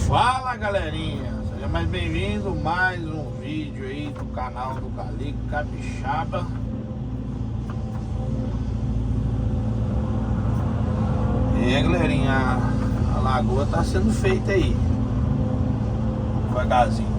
Fala galerinha, seja mais bem-vindo a mais um vídeo aí do canal do Calico Capixaba. E aí galerinha, a lagoa tá sendo feita aí devagarzinho.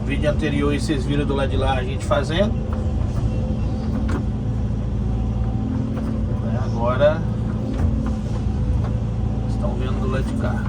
Vídeo anterior e vocês viram do lado de lá a gente fazendo. Agora estão vendo do lado de cá.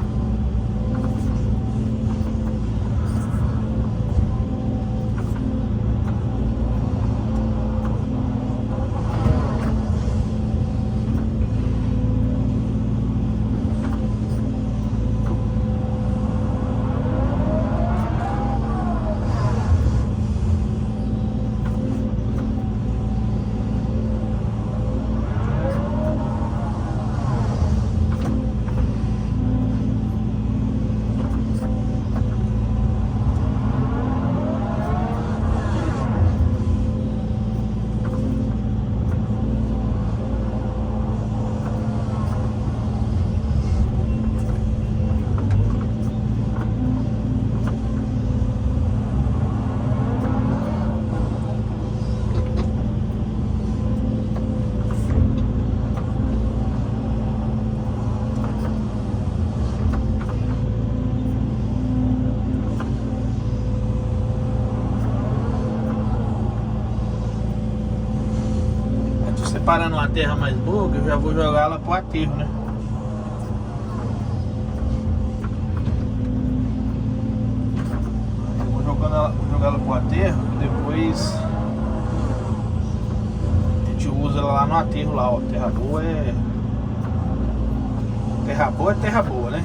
Separando uma terra mais boa, que eu já vou jogar ela pro aterro, né? Eu vou jogar ela pro aterro, depois a gente usa ela lá no aterro lá, ó. Terra boa é terra boa, né?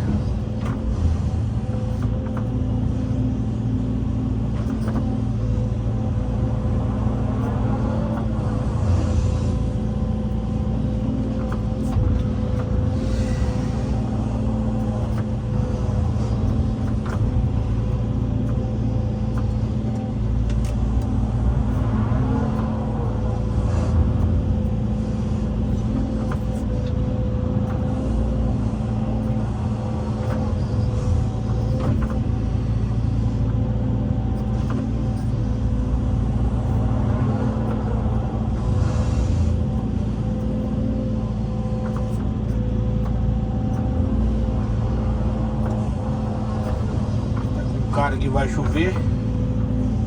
Cara, que vai chover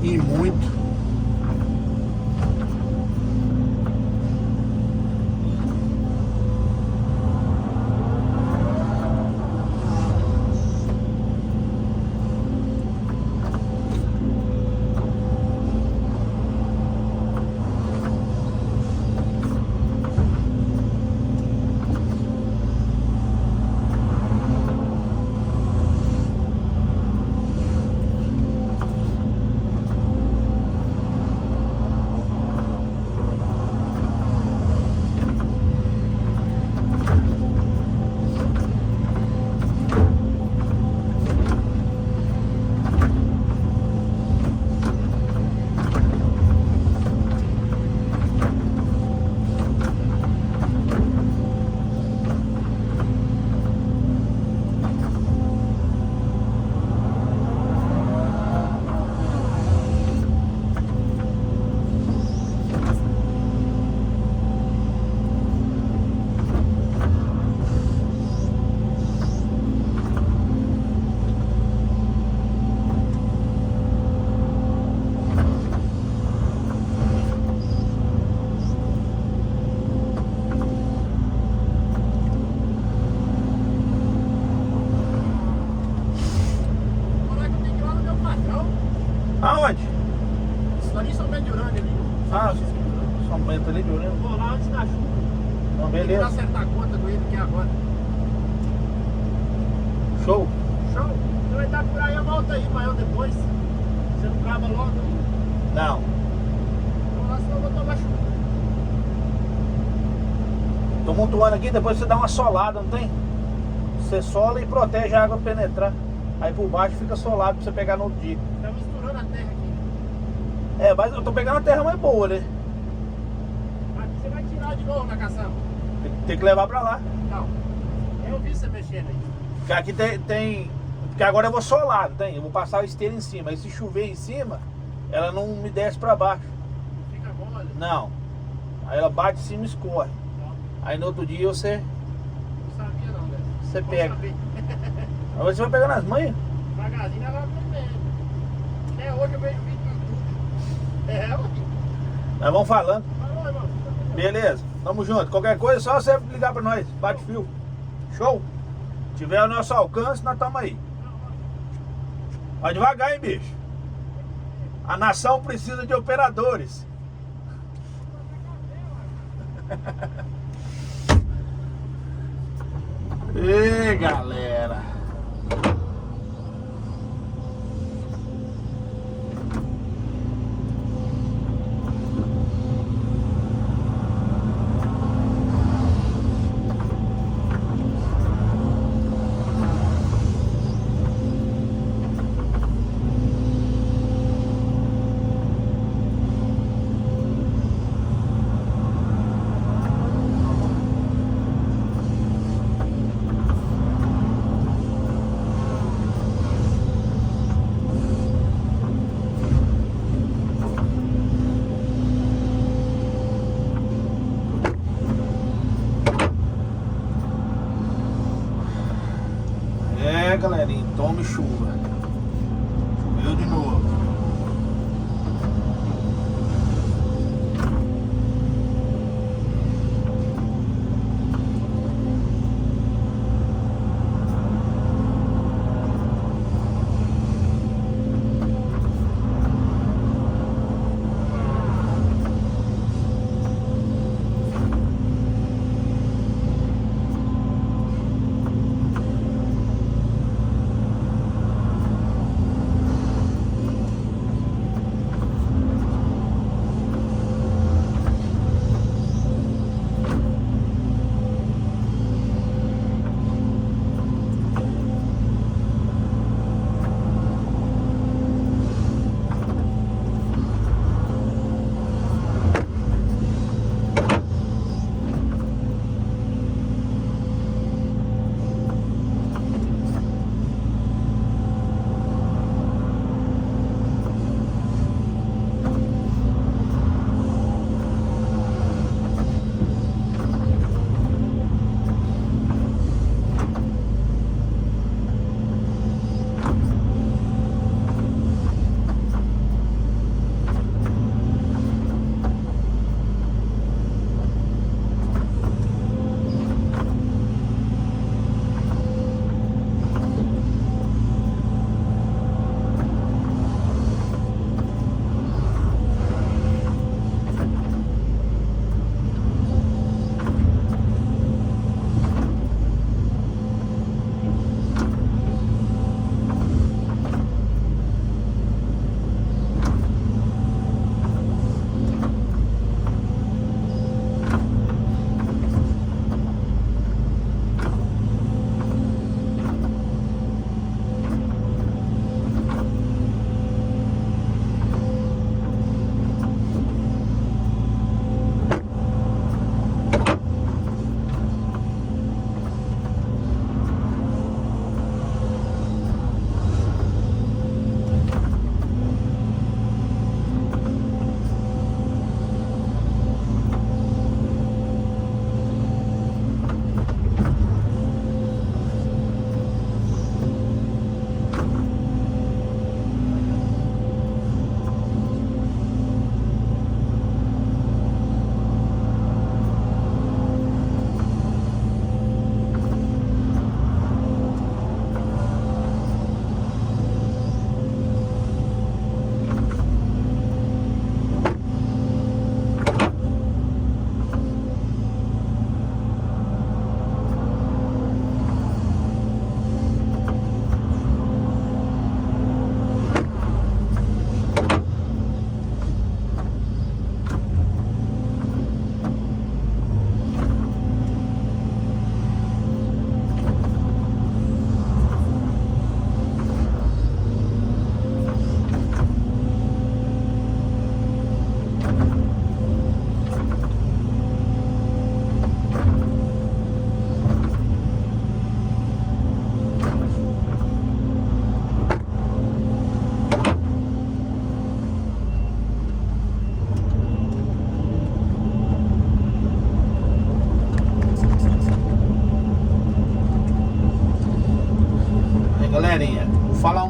e muito. Aonde? Isso ali é São Bento de Urânia ali. Ah, São Bento ali de Urânia. Vou lá antes da chuva. Então, Tem que beleza. acertar a conta com ele que é agora. Show. Show? Você vai estar por aí, eu volto aí amanhã depois. Você não acaba logo aí. Não. Vou lá, senão eu vou tomar chuva. Tô montuando aqui, depois você dá uma solada, não tem? Você sola e protege a água penetrar. Aí por baixo fica solado pra você pegar no outro dia. Tá misturando a terra aqui. É, mas eu tô pegando a terra mais boa, né? Aqui você vai tirar de novo na caçamba. Tem que levar pra lá. Não. Eu vi você mexendo aí. Porque aqui tem. Porque agora eu vou solar, não tem? Eu vou passar a esteira em cima. Aí se chover em cima, ela não me desce pra baixo. Fica mole. Não. Aí ela bate em cima e escorre. Não, Aí no outro dia você não sabia não, né? Você Bom pega. saber. Aí você vai pegando as manhas. Devagarzinho ela vai aprendendo. Até hoje eu vejo vídeo no YouTube. É, ué. Nós vamos falando. Falou, irmão. Beleza, tamo junto. Qualquer coisa é só você ligar pra nós. Bate fio. Show? Se tiver ao nosso alcance, nós estamos aí. Vai devagar, hein, bicho? A nação precisa de operadores. Ê, galera.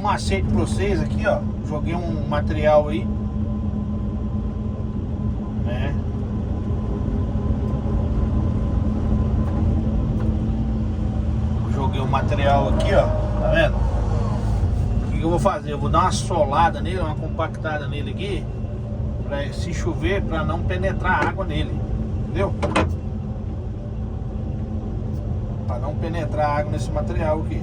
macete pra vocês aqui, ó. Joguei um material aí, né? Joguei um material aqui, ó. Tá vendo? O que eu vou fazer? Eu vou dar uma solada nele, uma compactada nele aqui, pra, se chover, pra não penetrar água nele. Entendeu? Pra não penetrar água nesse material aqui.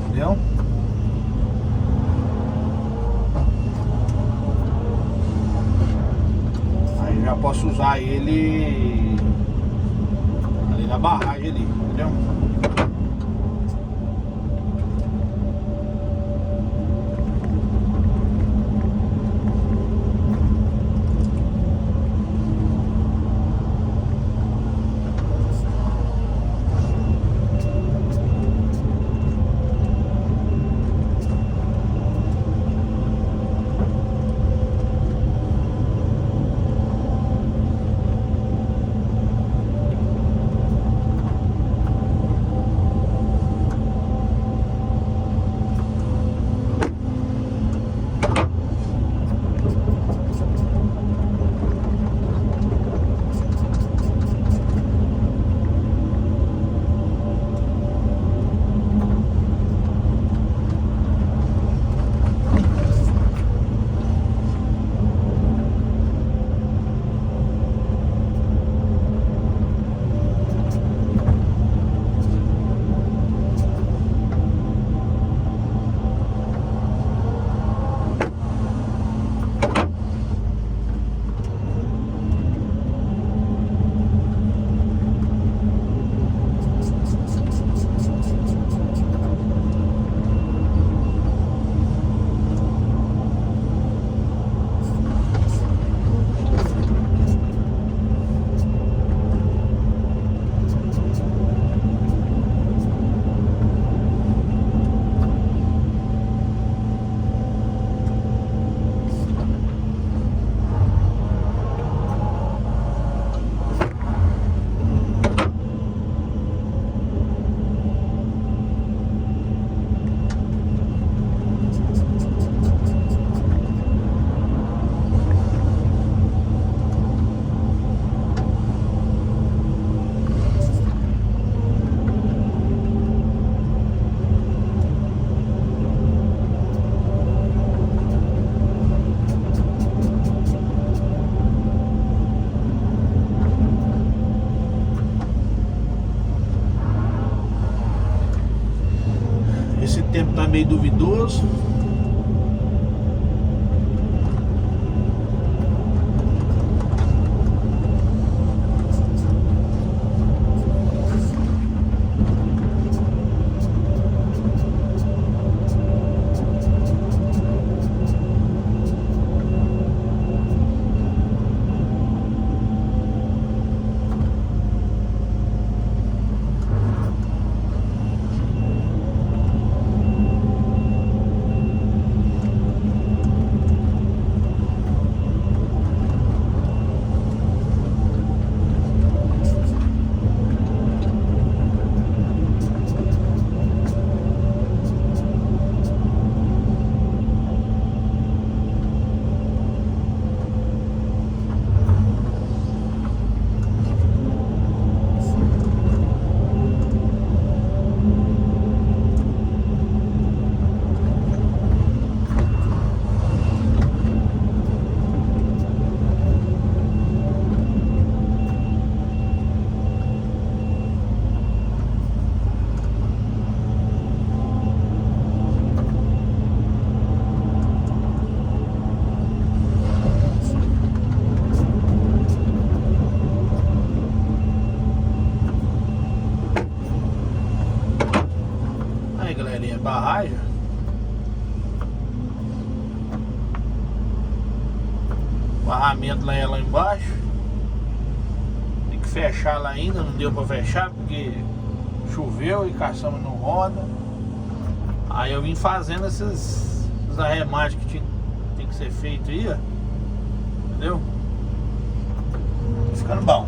Entendeu? Aí já posso usar ele ali na barragem ali, entendeu? Esse tempo tá meio duvidoso. Barragem. O barramento lá é lá embaixo. Tem que fechar lá ainda, não deu pra fechar porque choveu e caçamba não roda. Aí eu vim fazendo esses arremates que tem que ser feito aí, ó. Entendeu? ficando bom.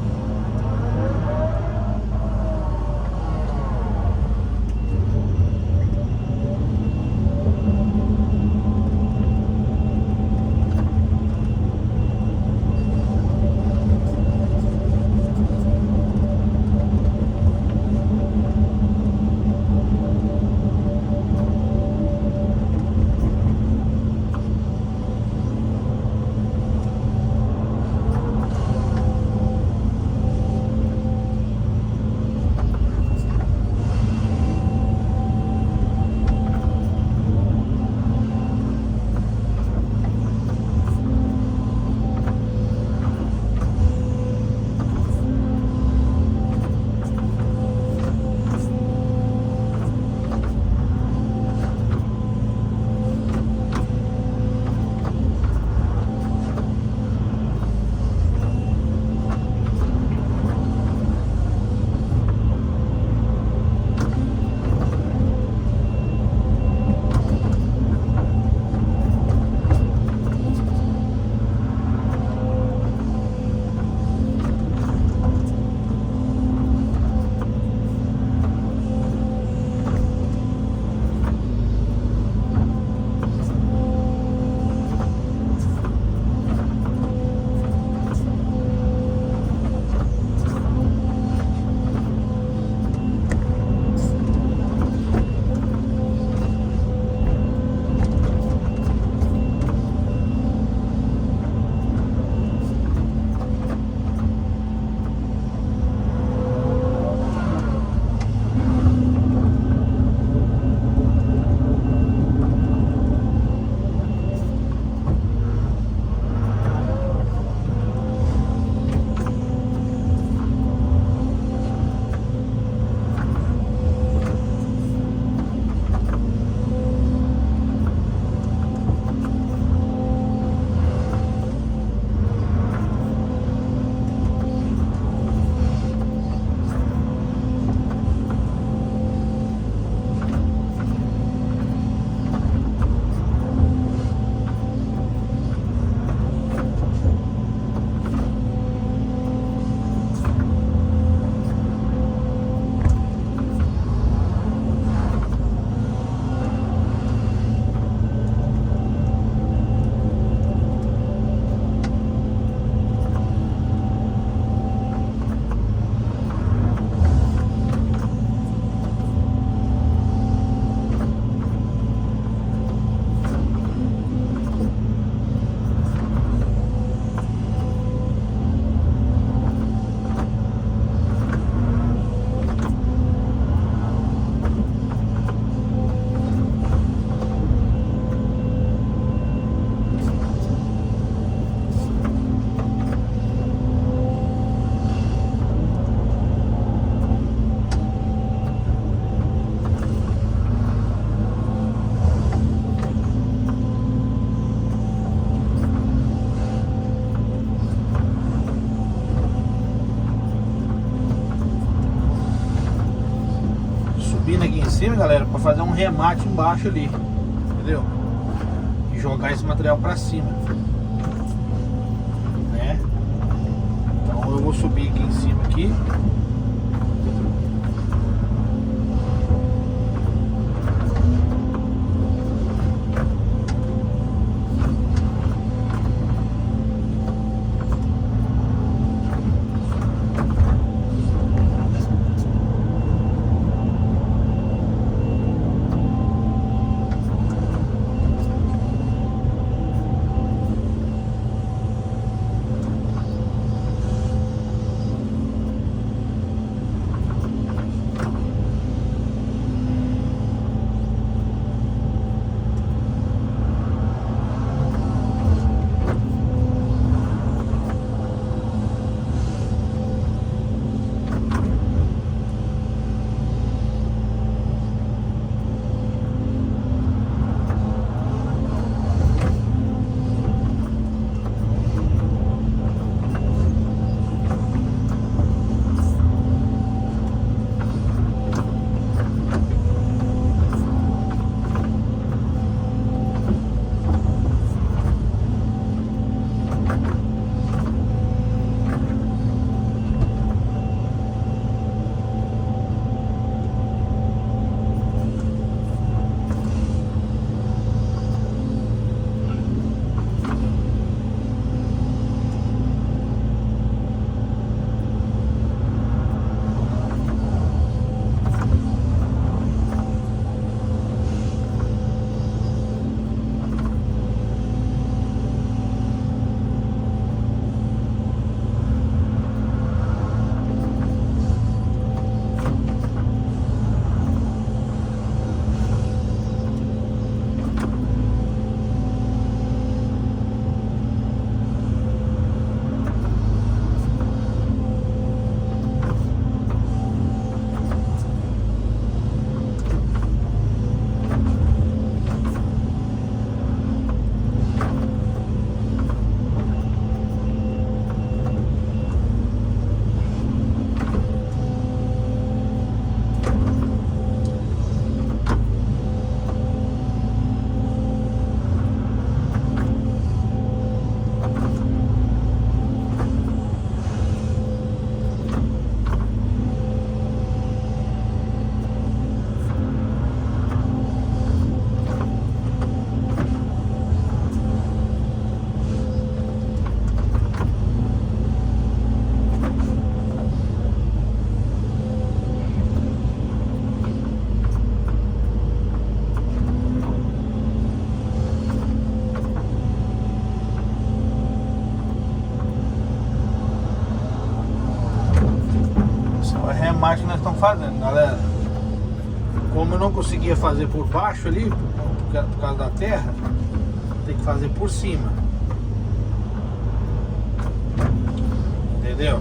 Aqui, galera, para fazer um remate embaixo ali, entendeu? E jogar esse material para cima, né? Então eu vou subir aqui em cima aqui. filmagem que nós estamos fazendo, galera. Como eu não conseguia fazer por baixo ali, por causa da terra, tem que fazer por cima. Entendeu?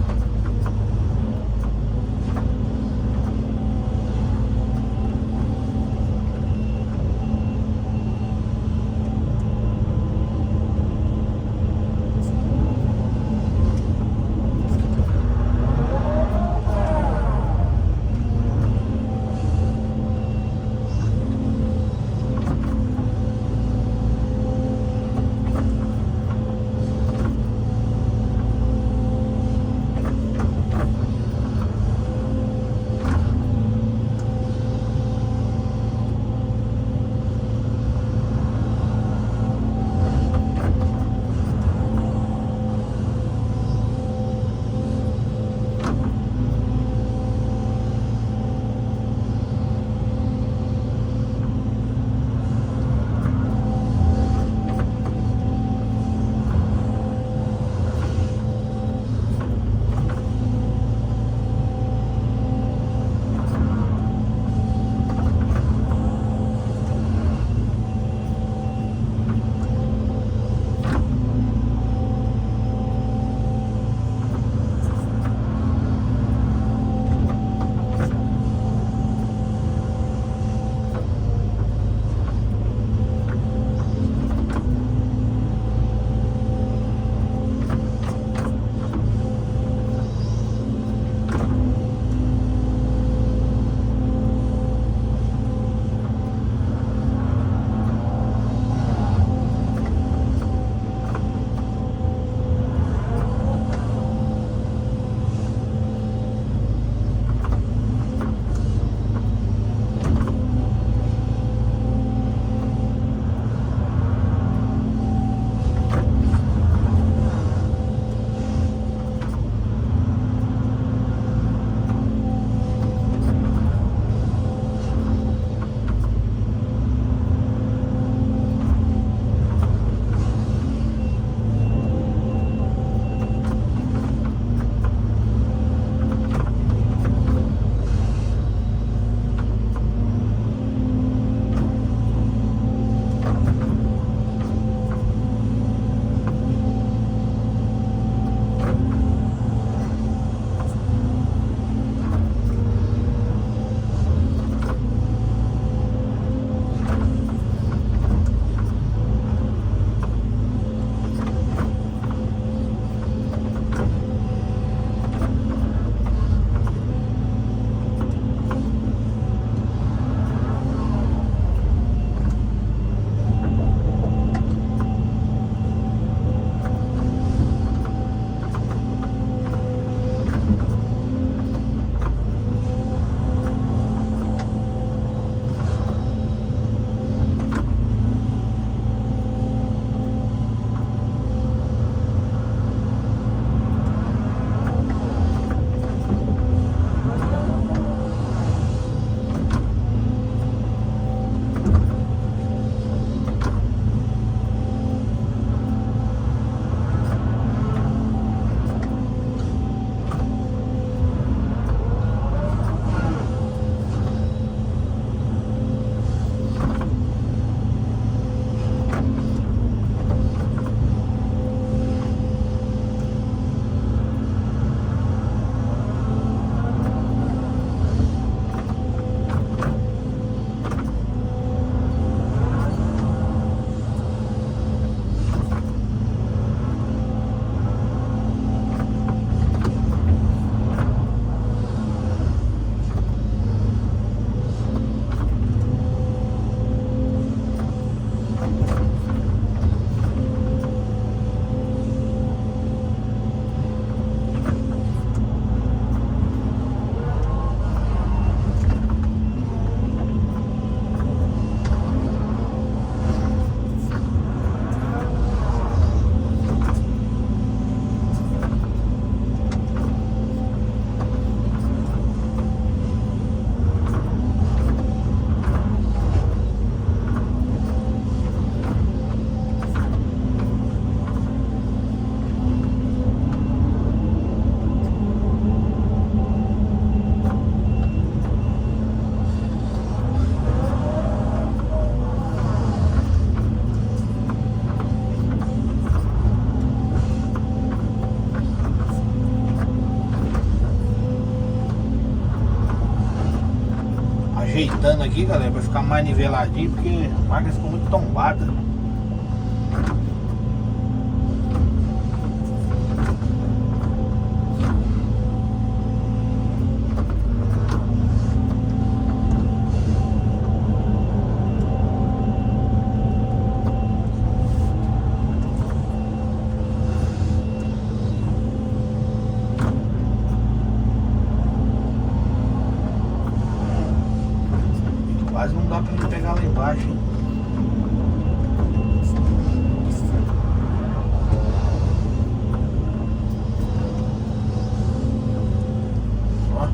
ajeitando aqui, galera, pra ficar mais niveladinho, porque a máquina ficou muito tombada. Quase não dá pra gente pegar lá embaixo, hein? Ó.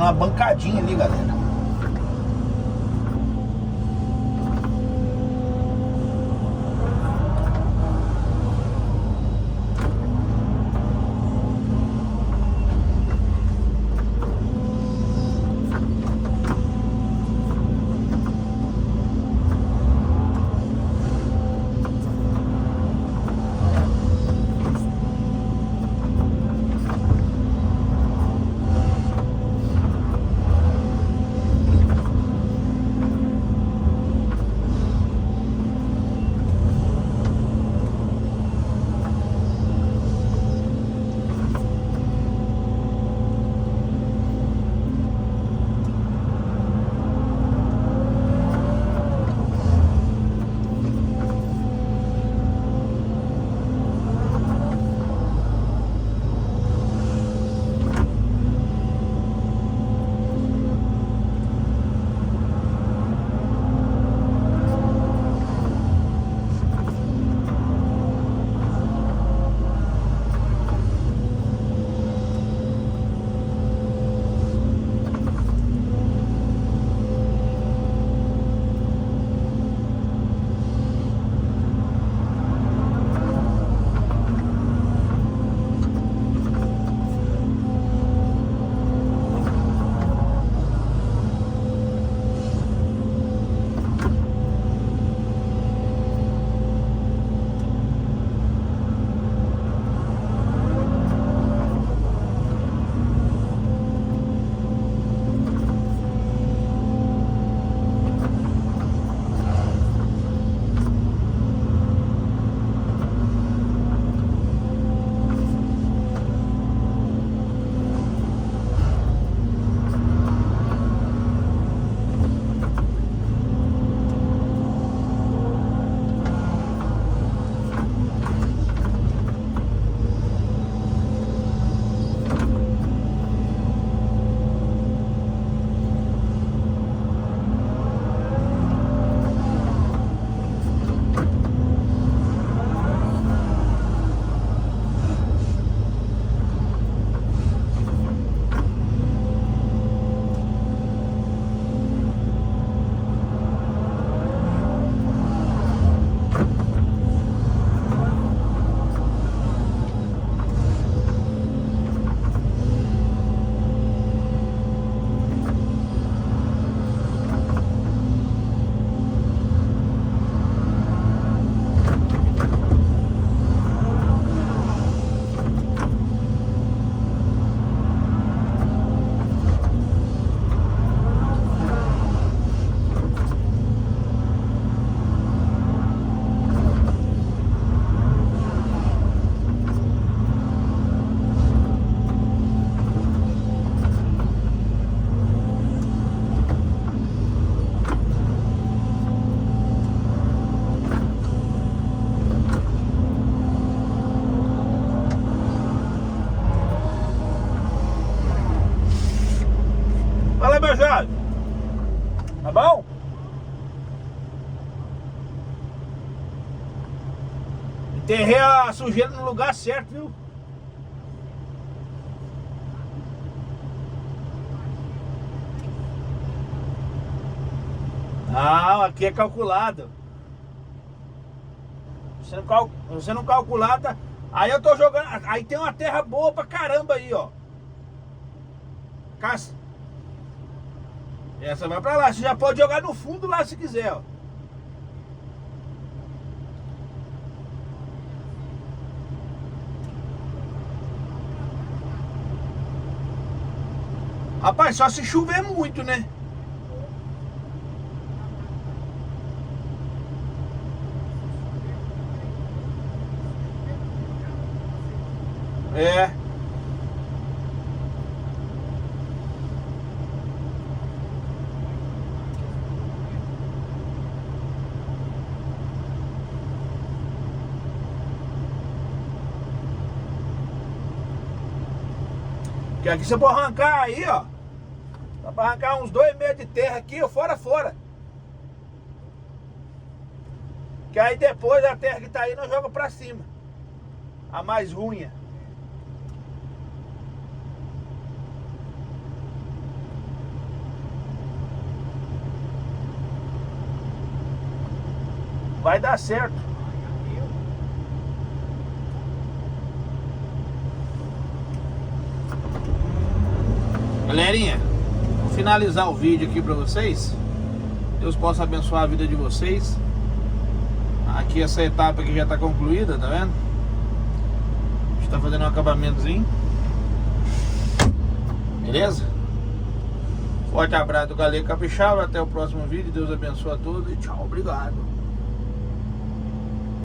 uma bancadinha ali, galera. Meu Jorge, tá bom? Enterrei a sujeira no lugar certo, viu? Não, aqui é calculado. Você não calcular, tá? Aí eu tô jogando. Aí tem uma terra boa pra caramba aí, ó. Essa vai pra lá. Você já pode jogar no fundo lá se quiser, ó. Rapaz, só se chover muito, né? É. Que aqui você pode arrancar aí, ó. Dá pra arrancar uns 2 metros de terra aqui, ó, fora. Que aí depois a terra que tá aí nós joga pra cima. A mais ruim. Vai dar certo. Galerinha, vou finalizar o vídeo aqui pra vocês. Deus possa abençoar a vida de vocês. Aqui essa etapa aqui já tá concluída, tá vendo? A gente tá fazendo um acabamentozinho. Beleza? Forte abraço do Galego Capixaba. Até o próximo vídeo. Deus abençoe a todos e tchau, obrigado.